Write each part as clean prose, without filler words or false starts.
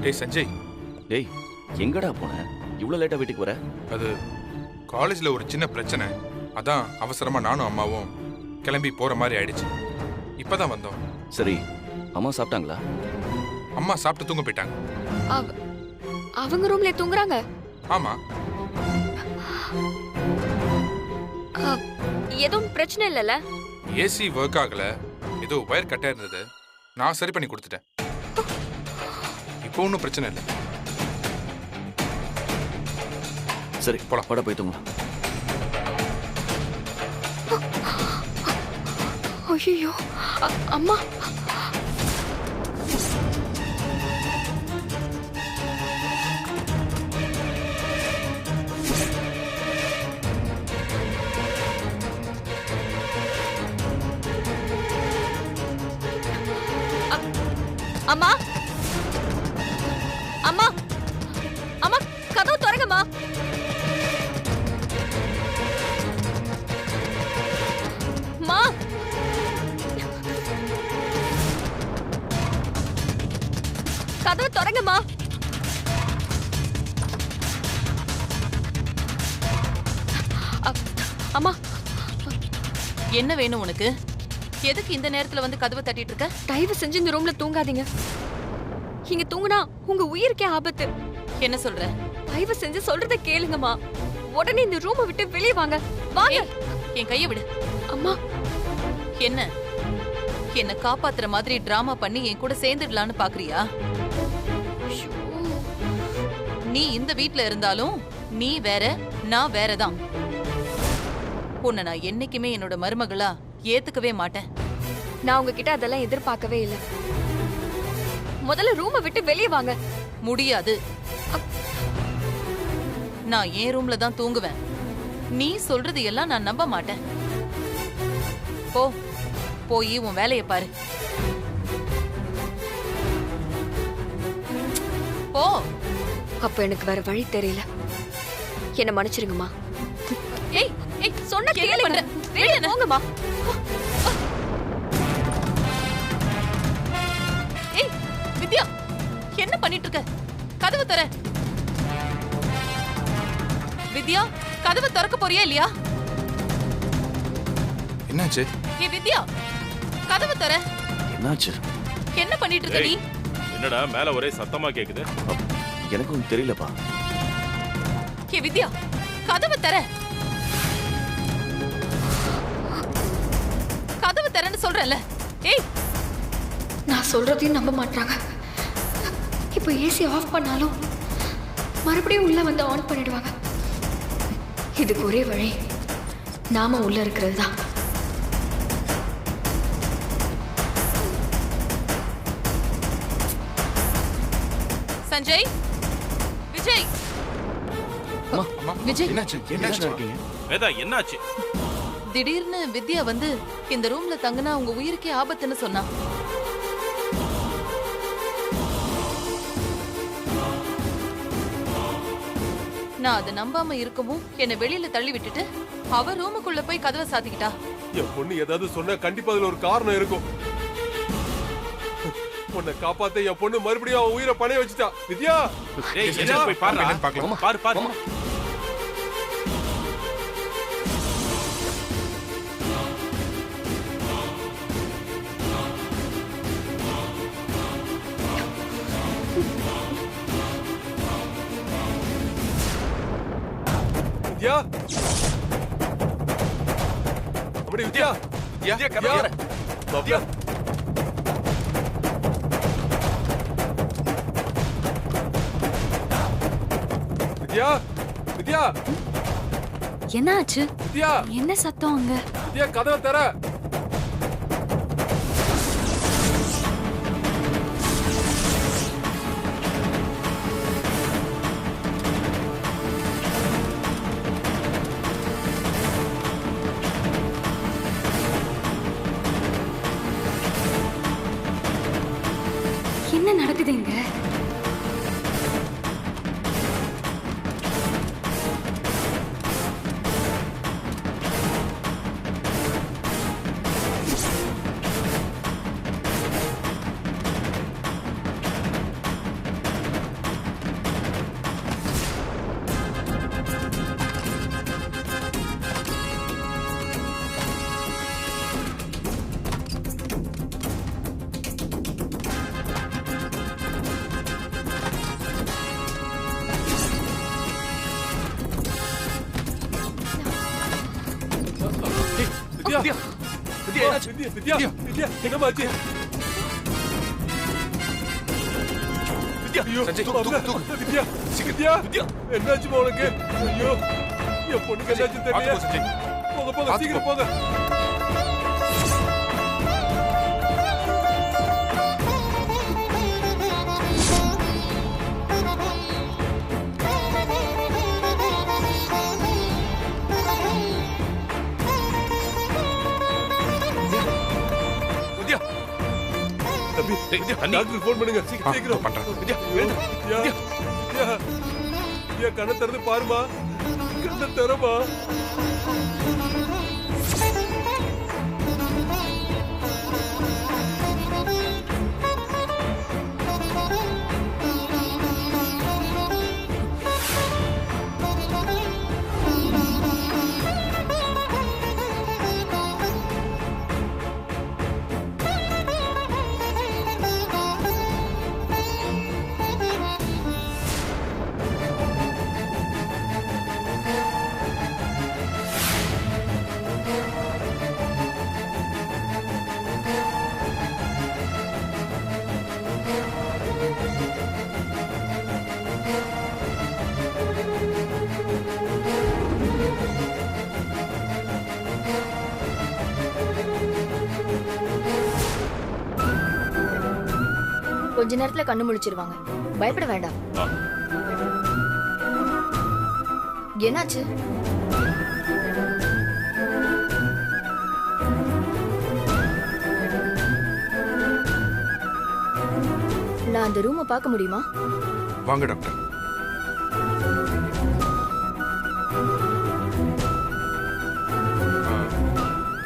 டேய் சஞ்சய். டேய் எங்கடா போன? இவ்வளவு லேட்டா வீட்டுக்கு வர? அது காலேஜ்ல ஒரு சின்ன பிரச்சனை. அதான் அவசரமா நானும் அம்மாவும் கிளம்பி போற மாதிரி ஆயிடுச்சு. இப்பதான் வந்தோம். சரி, அம்மா சாப்பிட்டாங்களா? அம்மா சாப்பிட்டு தூங்க போயிட்டாங்க. அவங்க ரூம்ல தூங்குறாங்க? ஆமா. எதுவும் பிரச்சனை இல்லைல்ல? ஏசி ஒர்க் ஆகல, ஏதோ வயர் கட்டா இருந்தது. நான் சரி பண்ணி கொடுத்துட்டேன். இப்போ ஒன்றும் பிரச்சனை இல்லை. சரி போலாம், பட போய் தூங்கலாம். ஐயோ அம்மா. அம்மா அம்மா அம்மா, கதவு திறங்கம்மா. மா, கதவு திறங்கம்மா. அம்மா, என்ன வேணும் உனக்கு? எதுக்கு இந்த நேரத்துல வந்து கதவை தட்டிட்டு இருக்க? தயவு செஞ்சு இந்த ரூம்ல தூங்காதீங்க. இங்க தூங்குனா உங்க உயிருக்கே ஆபத்து. என்ன சொல்ற? தயவு செஞ்சு சொல்றத கேளுங்கம்மா. உடனே இந்த ரூமை விட்டு வெளியே வாங்க. வாங்க. என் கையை விடு. அம்மா. என்ன என்ன காப்பாத்துற மாதிரி டிராமா பண்ணி என் கூட சேர்ந்துடலான்னு பாக்குறியா? நீ இந்த வீட்ல இருந்தாலும் நீ வேற, நான் வேறதான். உன்னை நான் என்னைக்குமே என்னோட மருமகளா ஏத்துக்கவே மாட்டேன். நான் உங்ககிட்ட அதெல்லாம் எதிர்பார்க்கவே இல்லை. முதல்ல ரூமை விட்டு வெளியே வாங்க. முடியாது. நான் என் ரூம்ல தான் தூங்குவேன். நீ சொல்றது எல்லாம் நான் நம்ப மாட்டேன். போ, போய் உன் வேலையை பாரு. போ. அப்ப எனக்கு வேற வழி தெரியல. என்ன மன்னிச்சிருங்கம்மா. ஏய் ஏய், சொன்ன கேளுங்க. வெளியே போங்கம்மா. ஏய் வித்யா, என்ன பண்ணிட்டு இருக்க? கதவு தர. வித்யா, கதவு திறக்க போறியா இல்லையா? என்னாச்சு? ஏ வித்யா, கதவு தர. என்னாச்சு? என்ன பண்ணிட்டு இருக்க நீ? என்னடா மேல ஒரே சத்தமா கேக்குது? எனக்கும் தெரியலப்பா. ஏ வித்யா, கதவு தர. கதவு தரன்னு சொல்றேன்ல. ஏய், நான் சொல்றதையும் நம்ப மாட்டாங்க. இப்போ ஏசி ஆஃப் பண்ணாலும் மறுபடியும் உள்ள வந்து ஆன் பண்ணிடுவாங்க. இதுக்கு ஒரே வழி நாம உள்ள இருக்கிறது தான். சஞ்சய், விஜய். விஜய், என்னாச்சு? என்னாச்சு இருக்கீங்க? வேதா என்னாச்சு? திடீர்னு வித்யா வந்து இந்த ரூம்ல தங்கினா உங்க உயிருக்கே ஆபத்துன்னு சொன்னா. நான் அதை நம்பாம இருக்கவும் என்னை வெளியில தள்ளி விட்டுட்டு அவ ரூமுக்குள்ள போய் கதவை சாத்திக்கிட்டா. என் பொண்ணு ஏதாவது சொன்னா கண்டிப்பா அதுல ஒரு காரணம் இருக்கும். உன்னை காப்பாத்த என் பொண்ணு மறுபடியும் அவன் உயிரை பணைய வச்சுட்டா. வித்யா, டேய் என்ன போய் பாரு. பாரு பாரு. வித்யா, அப்படி வித்யா, வித்யா, கதவு திற. வித்யா. வித்யா, வித்யா, என்ன ஆச்சு? வித்யா, என்ன சத்தம் அங்க? வித்யா, கதவை தர. என்ன நடக்குதுங்க? வித்யா வித்யா என்னமாச்சு? ஐயோ, சஞ்சய், மாப்ள, தூக்கு. வித்யா வித்யா என்னாச்சுமா உனக்கு? ஐயோ என் பொண்ணுக்கு என்னாச்சு தெரியல. பாத்துக்கோ சஞ்சய். போங்க போங்க சீக்கிரம் போங்க. வித்யா, தம்பி வித்யா, தண்ணி. டாக்டருக்கு ஃபோன் பண்ணுங்க சீக்கிரம். பண்றேன். வித்யா வித்யா வித்யா வித்யா கண்ணை திறந்து பாருமா. கண்ணை திறமா. கொஞ்ச நேரத்துல கண்ணு முழிச்சிருவாங்க, பயப்பட வேண்டாம். என்னாச்சு? நான் அந்த ரூமை பார்க்க முடியுமா? வாங்க டாக்டர்.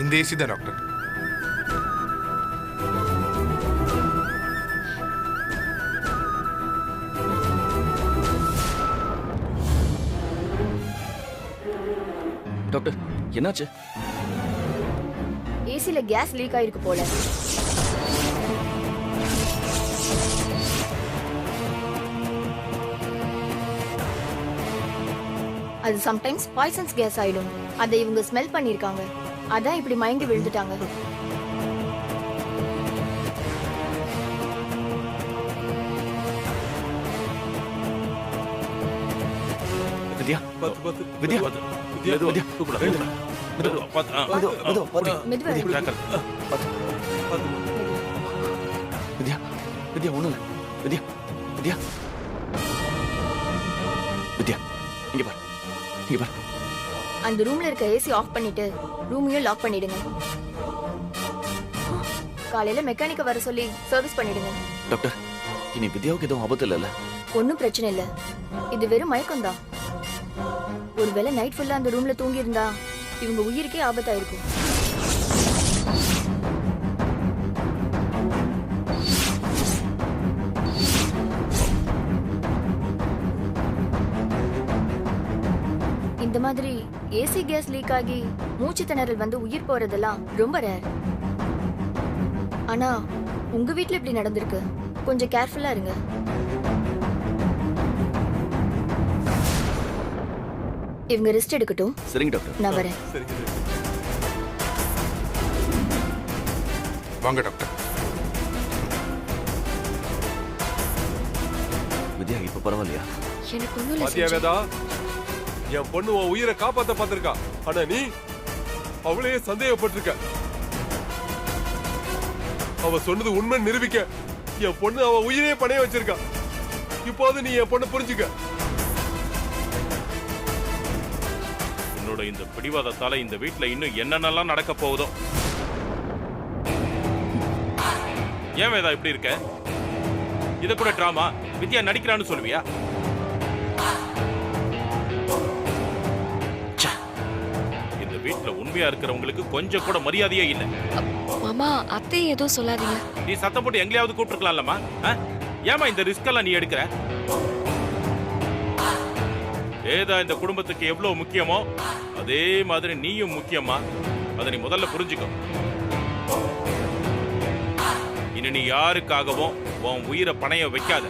இந்த ஏசி தான் டாக்டர். டாக்டர் என்னாச்சு? ஏசில கேஸ் லீக் ஆயிருக்கு போல. அது சம்டைம்ஸ் பாய்சன்ஸ் கேஸ் ஆயிடும். அதை இவங்க ஸ்மெல் பண்ணிருக்காங்க. அதான் இப்படி மயங்கி விழுந்துட்டாங்க. வித்யா, பாத்து பாத்து வித்யா, வித்யா வித்யா, கூப்பிடு. மெதுவா, மெதுவா இரு. வித்யா, வித்யா ஒண்ணும் இல்ல. வித்யா, வித்யா, வித்யா, இங்க பாரு, இங்க பாரு. அந்த ரூம்ல இருக்க ஏசி ஆஃப் பண்ணிட்டு ரூமையும் லாக் பண்ணிடுங்க. காலையில மெக்கானிக்க வர சொல்லி சர்வீஸ் பண்ணிடுங்க. டாக்டர், இனி வித்யாவுக்கு எதுவும் ஆபத்து இல்லைல்ல? ஒன்னும் பிரச்சனை இல்ல. இது வெறும் மயக்கம்தான். ஒருவேளை நைட் ஃபுல்லா அந்த ரூம்ல தூங்கி இருந்தா இவங்க உயிருக்கே ஆபத்தாயிருக்கும். இந்த மாதிரி ஏசி கேஸ் லீக் ஆகி மூச்சு திணறல் வந்து உயிர் போறதெல்லாம் ரொம்ப ரேர். ஆனா உங்க வீட்ல இப்படி நடந்திருக்கு. கொஞ்சம் கேர்ஃபுல்லா இருங்க. இவங்க ரெஸ்ட் எடுக்கட்டும். சரிங்க டாக்டர். நான் வரேன். வாங்க டாக்டர். வித்யா இப்ப பரவாயில்லையா? எனக்கு ஒண்ணும் இல்ல பாத்தியா சஞ்சய். வேதா, என் பொண்ணு உன் உயிரை காப்பாத்த பார்த்திருக்கா. ஆனா நீ அவளையே சந்தேகப்பட்டிருக்க. அவ சொன்னது உண்மை நிரூபிக்க என் பொண்ணு அவ உயிரையே பணைய வச்சிருக்கா. இப்போது நீ என் பொண்ணு புரிஞ்சுக்க. உன்னோட இந்த பிடிவாதத்தால இந்த வீட்ல இன்னும் என்னென்னலாம் நடக்க போகுதோ. ஏன் வேதா இப்படி இருக்க? இத கூட டிராமா வித்யா நடிக்கிறான்னு சொல்லுவியா? இந்த வீட்ல உண்மையா இருக்கிறவங்களுக்கு கொஞ்சம் கூட மரியாதையே இல்ல. மாமா, அத்தை ஏதோ சொல்லாதீங்க. நீ சத்தம் போட்டு எங்கேயாவது கூப்பிட்டுருக்கலாம்லமா? ஏமா இந்த ரிஸ்க் எல்லாம் நீ எடுக்கிற? வேதா இந்த குடும்பத்துக்கு எவ்வளவு முக்கியமோ அதே மாதிரி நீயும் முக்கியமா. அதை நீ முதல்ல புரிஞ்சுக்கோ. இனி நீ யாருக்காகவும் உன் உயிரை பணைய வைக்காத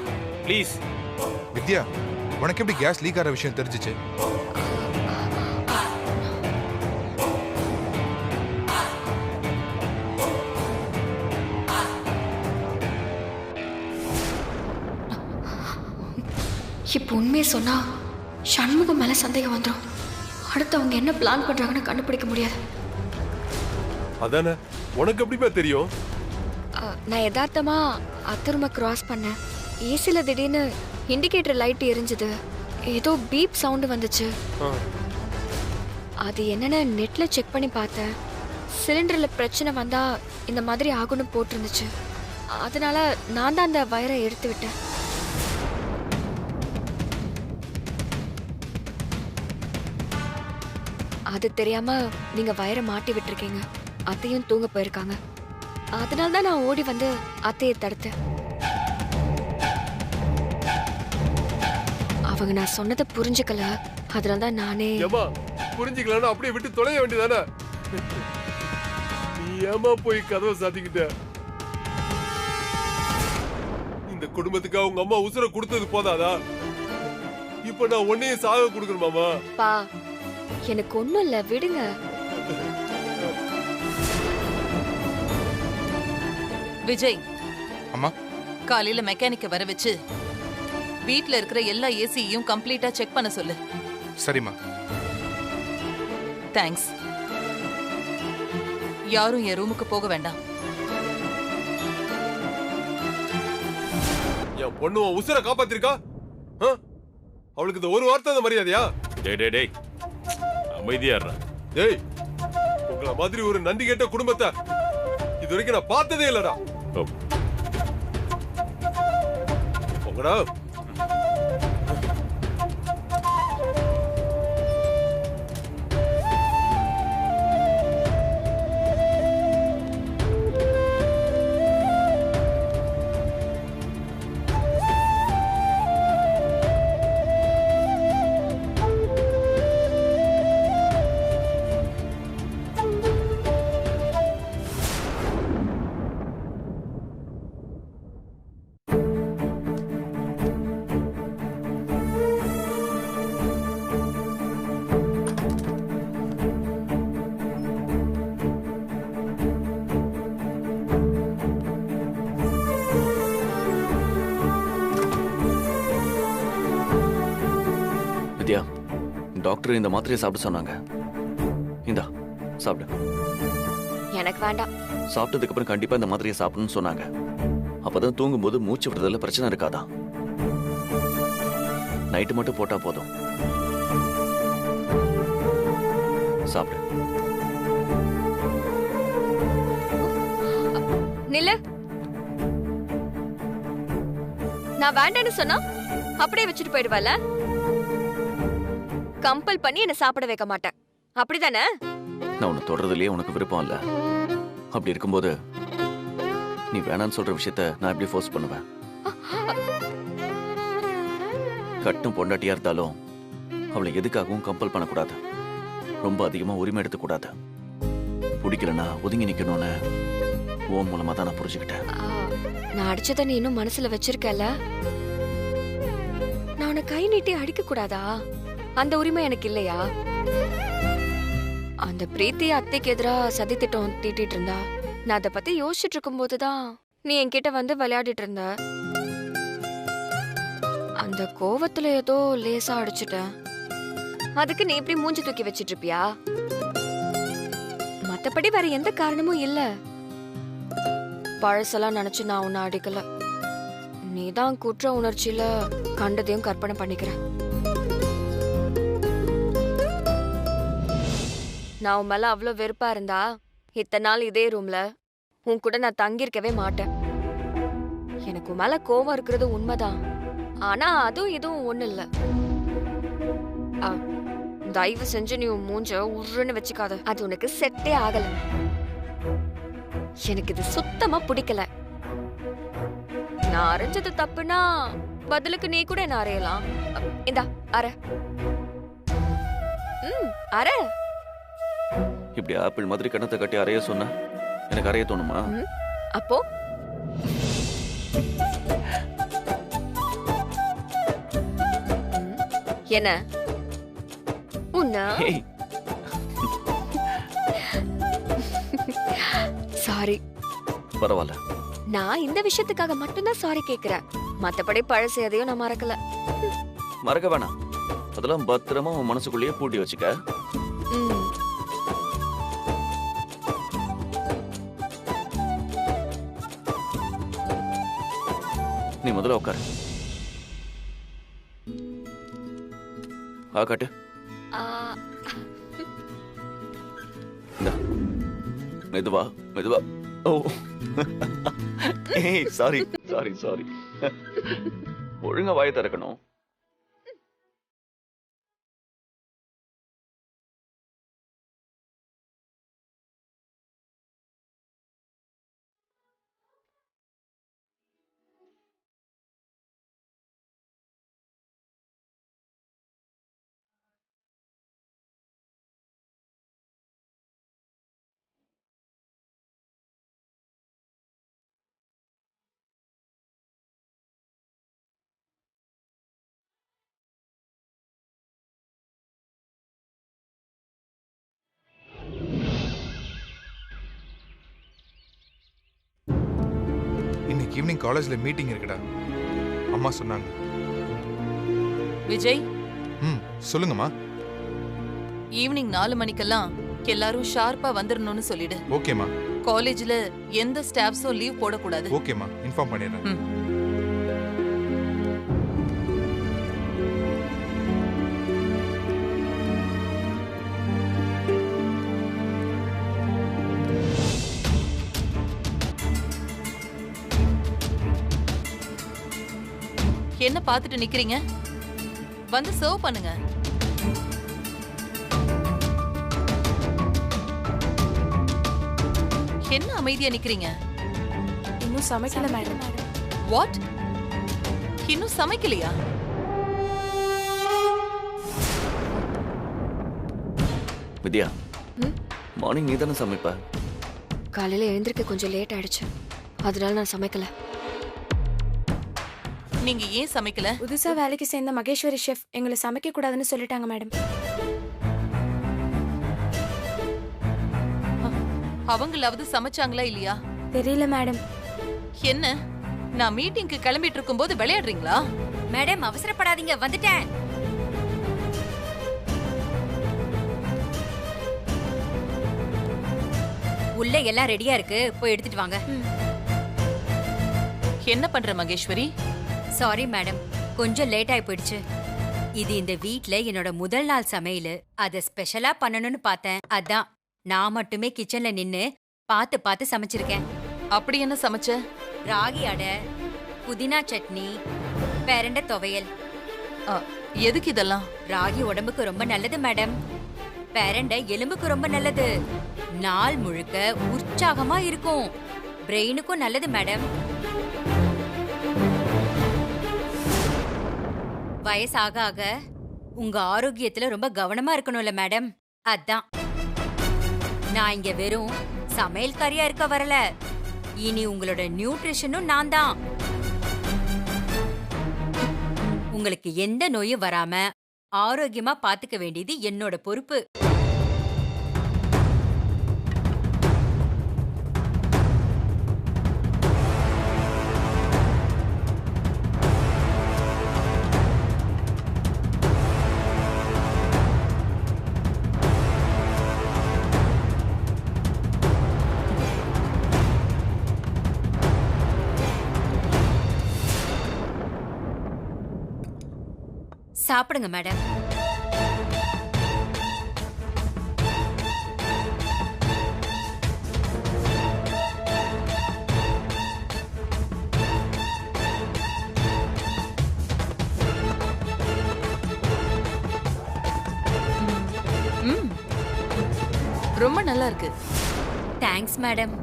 ப்ளீஸ். வித்யா, உனக்கு எப்படி கேஸ் லீக் ஆகிற விஷயம் தெரிஞ்சிச்சு? இப்போ உண்மையை சொன்னா சண்முகம் மேல சந்தேகம் வந்துடும். அடுத்து அவங்க என்ன பிளான் பண்றாங்கன்னு கண்டுபிடிக்க முடியாது. அதானே, உனக்கு எப்படிப்பா தெரியும்? நான் யதார்த்தமா அத்தருமை கிராஸ் பண்ணேன். ஏசில திடீர்னு இண்டிகேட்டர் லைட் எரிஞ்சுது. ஏதோ பீப் சவுண்டு வந்துச்சு. அது என்னன்னு நெட்ல செக் பண்ணி பார்த்தேன். சிலிண்டர்ல பிரச்சனை வந்தா இந்த மாதிரி ஆகும்னு போட்டிருந்துச்சு. அதனால நான் தான் அந்த வயரை எடுத்து விட்டேன். அது தெரியாம நீங்க வயரை மாட்டி விட்டுருக்கீங்க. அத்தையும் தூங்க போயிருக்காங்க. அதனால தான் நான் ஓடி வந்து அத்தையை தடுத்தேன். அவங்க நான் சொன்னதை புரிஞ்சுக்கல. அதனால தான் நானே ஏமா புரிஞ்சுக்கலான்னு அப்படியே விட்டு தொலைய வேண்டியதானே? நீ ஏமா போய் கதவை சாத்திக்கிட்ட? இந்த குடும்பத்துக்கு அவங்க அம்மா உசுரை கொடுத்தது போதாதா? இப்ப நான் உன்னையும் சாக கொடுக்கணுமாமா? பா, எனக்கு ஒண்ணும் இல்ல, விடுங்க. விஜய், அம்மா, காலையில மெக்கானிக்க வர வச்சு வீட்ல இருக்கிற எல்லா ஏசியையும் கம்ப்ளீட்டா செக் பண்ண சொல்லு. சரிம்மா. தேங்க்ஸ். யாரும் என் ரூமுக்கு போக வேண்டாம். என் பொண்ணு உன் உசுரை காப்பாத்திருக்கா? அவளுக்கு இந்த ஒரு வார்த்தை தான் மரியாதையா? டேய் டேய் டேய், அமைதியா இருடா. டேய், உங்கள மாதிரி ஒரு நன்றி கேட்ட குடும்பத்தை இது வரைக்கும் நான் பார்த்ததே இல்லடா. உங்கடா வித்யா, டாக்டர் இந்த மாத்திரையை சாப்பிட சொன்னாங்க. இந்தா சாப்பிடு. எனக்கு வேண்டாம். சாப்பிட்டதுக்கு அப்புறம் கண்டிப்பா இந்த மாத்திரையை சாப்பிடணும்னு சொன்னாங்க. அப்பதான் தூங்கும்போது மூச்சு விடுறதுல பிரச்சனை இருக்காதா. நைட்டு மட்டும் போட்டா போதும். சாப்பிடு. நில்லு. நான் வேண்டான்னு சொன்னா அப்படியே வச்சுட்டு போயிடுவல. கம்பல் பண்ணி என்ன சாப்பிட வைக்க மாட்டேன், அப்படிதானே? நான் உன்னை தொடர்றதுலயே உனக்கு விருப்பம் இல்ல. அப்படி இருக்கும்போது நீ வேணான்னு சொல்ற விஷயத்த நான் எப்படி ஃபோர்ஸ் பண்ணுவேன்? கட்டும் பொண்டாட்டியா இருந்தாலும் அவளை எதுக்காகவும் கம்பல் பண்ணக்கூடாது. ரொம்ப அதிகமா உரிமை எடுத்துக்கூடாது. பிடிக்கலன்னா ஒதுங்கி நிக்கணும்னு உன் மூலமா தான் நான் புரிஞ்சுக்கிட்டேன். நான் அடிச்சத நீ இன்னும் மனசுல வச்சிருக்கல. நான் உன்னை கை நீட்டி அடிக்க கூடாதா? அந்த உரிமை எனக்கு இல்லையா? அந்த பிரீத்தி அத்தைக்கு எதிரா சதி திட்டம் தீட்டிட்டு இருந்தா. நான் அதை பத்தி யோசிச்சுட்டு இருக்கும் போதுதான் நீ என்கிட்ட வந்து விளையாடிட்டு இருந்த. அந்த கோவத்துல ஏதோ லேசா அடிச்சுட்டேன். அதுக்கு நீ இப்படி மூஞ்சி தூக்கி வச்சிட்டு இருப்பியா? மத்தபடி வேற எந்த காரணமும் இல்ல. பழசெல்லாம் நினைச்சு நான் உன்னை அடிக்கல. நீதான் குற்ற உணர்ச்சியில கண்டதையும் கற்பனை பண்ணிக்கிற. நான் உன் மேல அவ்வளவு வெறுப்பா இருந்தா இத்தனை நாள் இதே ரூம்ல உன் கூட நான் தங்கியிருக்கவே மாட்டேன். எனக்கு உன் மேல கோவம் இருக்கிறது உண்மைதான். ஆனா அதுவும் இதுவும் ஒண்ணு இல்ல. தயவு செஞ்சு நீ உன் மூஞ்ச உருன்னு வச்சுக்காத. அது உனக்கு செட்டே ஆகல. எனக்கு இது சுத்தமா பிடிக்கல. நான் அரைஞ்சது தப்புனா பதிலுக்கு நீ கூட என்ன அரையலாம். இந்தா அரை. அரை. இப்படி ஆப்பிள் மாதிரி கணத்தை கட்டி அறைய சொன்ன எனக்கு அறைய தோணுமா? அப்போ என்ன உன்ன சாரி. பரவாயில்ல. நான் இந்த விஷயத்துக்காக மட்டும்தான் சாரி கேக்குறேன். மத்தபடி பழசு எதையும் நான் மறக்கல. மறக்க வேணாம். அதெல்லாம் பத்திரமா உன் மனசுக்குள்ளேயே பூட்டி வச்சுக்க. ம். நீ முதல்ல உட்காரு. காட்டு. ஆ, இந்தா. மெதுவா மெதுவா. ஓ ஏய் சாரி சாரி சாரி. ஒழுங்கா வாயை திறக்கணும். இன்னைக்கு ஈவினிங் காலேஜ்ல மீட்டிங் இருக்குடா. அம்மா சொன்னாங்க. விஜய், ம், சொல்லுங்கம்மா. ஈவினிங் 4 மணிக்கெல்லாம் எல்லாரும் ஷார்ப்பா வந்துடணும்னு சொல்லிடு. ஓகேம்மா. காலேஜ்ல எந்த ஸ்டாஃப்ஸும் லீவ் போடக்கூடாது. ஓகேம்மா, இன்ஃபார்ம் பண்ணிடுறேன். ம். என்ன பார்த்துட்டு நிக்கிறீங்க? வந்து சர்வ் பண்ணுங்க. என்ன அமைதியா நிக்கிறீங்க? இன்னும் சமைக்கல மேடம். வாட்? இன்னும் சமைக்கலையா? வித்யா, மார்னிங் நீ தானே சமைப்ப? காலையில எழுந்திருக்க கொஞ்சம் லேட் ஆயிடுச்சு, அதனால நான் சமைக்கல. நீங்க ஏன் சமைக்கல? புதுசா வேலைக்கு சேர்ந்த மகேஸ்வரி ஷெஃப் எங்களை சமைக்க கூடாதுன்னு சொல்லிட்டாங்க மேடம். அவங்களாவது சமைச்சாங்களா இல்லையா? தெரியல மேடம். என்ன, நான் மீட்டிங்க்கு கிளம்பிட்டு இருக்கும்போது விளையாடுறீங்களா? மேடம் அவசரப்படாதீங்க, வந்துட்டேன். உள்ள எல்லாம் ரெடியா இருக்கு, போய் எடுத்துட்டு வாங்க. என்ன பண்ற மகேஸ்வரி? சாரி மேடம், கொஞ்சம் லேட் ஆயி போயிடுச்சு. இது இந்த வீட்ல என்னோட முதல் நாள் சமையல். அத ஸ்பெஷலா பண்ணணும்னு பார்த்தேன். அதான் நான் மட்டுமே கிச்சன்ல நின்னு பார்த்து பார்த்து சமைச்சிருக்கேன். அப்படி என்ன சமைச்ச? ராகி அடை, புதினா சட்னி, பெரண்டை துவையல். அ, எதுக்கு இதெல்லாம்? ராகி உடம்புக்கு ரொம்ப நல்லது மேடம். பெரண்டை எலும்புக்கு ரொம்ப நல்லது. நாள் முழுக்க உற்சாகமா இருக்கும். பிரெயினுக்கும் நல்லது மேடம். வயசாக ஆக உங்க ஆரோக்கியத்துல ரொம்ப கவனமா இருக்கணும்ல மேடம். அதான் நான் இங்க வெறும் சமையல்காரியா இருக்க வரல. இனி உங்களோட நியூட்ரிஷனும் நான் தான். உங்களுக்கு எந்த நோயும் வராம ஆரோக்கியமா பாத்துக்க வேண்டியது என்னோட பொறுப்பு. சாப்பிடுங்க மேடம். ம், ரொம்ப நல்லா இருக்கு. Thanks madam.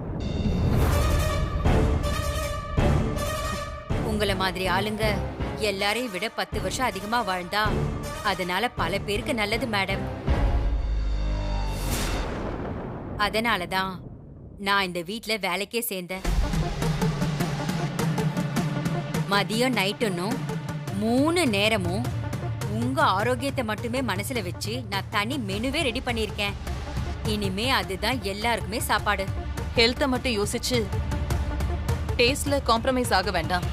உங்களை மாதிரி ஆளுங்க எல்லாரையும் விட 10 வருஷம் அதிகமா வாழ்ந்தா அதனால பல பேருக்கு நல்லது மேடம். அதனாலதான் நான் இந்த வீட்ல வேலைக்கே சேர்ந்தேன். மதியம் நைட்டுன்னும் 3 நேரமும் உங்க ஆரோக்கியத்தை மட்டுமே மனசுல வச்சு நான் தனி மெனுவே ரெடி பண்ணிருக்கேன். இனிமே அதுதான் எல்லாருக்குமே சாப்பாடு. ஹெல்த்தை மட்டும் யோசிச்சு டேஸ்ட்ல காம்ப்ரமைஸ் ஆக வேண்டாம்.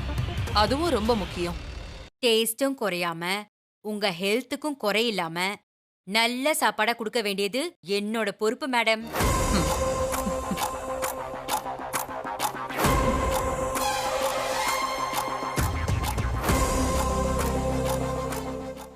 அதுவும் ரொம்ப முக்கியம். டேஸ்டும் குறையாம உங்க ஹெல்த்துக்கும் குறையில்லாம நல்ல சாப்பாடா கொடுக்க வேண்டியது என்னோட பொறுப்பு மேடம்.